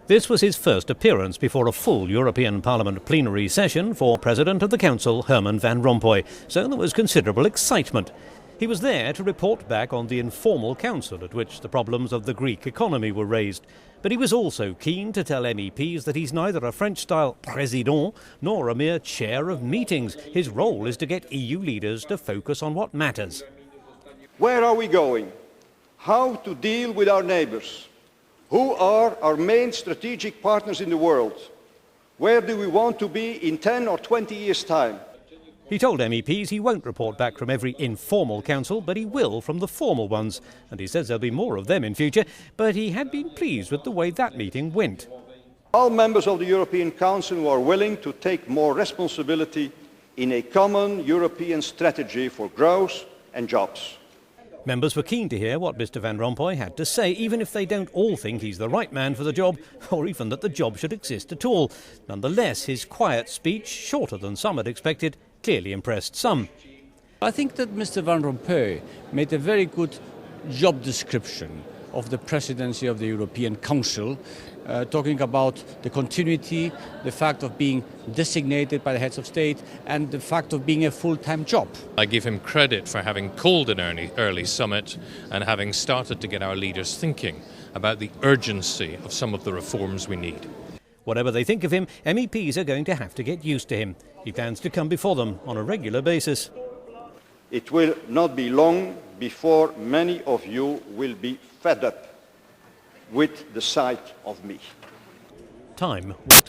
This was his first appearance before a full European Parliament plenary session for President of the Council, Herman Van Rompuy, so there was considerable excitement. He was there to report back on the informal council at which the problems of the Greek economy were raised. But he was also keen to tell MEPs that he's neither a French-style Président nor a mere chair of meetings. His role is to get EU leaders to focus on what matters. Where are we going? How to deal with our neighbours? Who are our main strategic partners in the world? Where do we want to be in 10 or 20 years' time? He told MEPs he won't report back from every informal council, but he will from the formal ones. And he says there'll be more of them in future, but he had been pleased with the way that meeting went. All members of the European Council who are willing to take more responsibility in a common European strategy for growth and jobs. Members were keen to hear what Mr Van Rompuy had to say, even if they don't all think he's the right man for the job, or even that the job should exist at all. Nonetheless, his quiet speech, shorter than some had expected, clearly impressed some. I think that Mr Van Rompuy made a very good job description of the presidency of the European Council, talking about the continuity, the fact of being designated by the heads of state, and the fact of being a full-time job. I give him credit for having called an early summit and having started to get our leaders thinking about the urgency of some of the reforms we need. Whatever they think of him, MEPs are going to have to get used to him. He plans to come before them on a regular basis. It will not be long before many of you will be fed up with the sight of me. Time will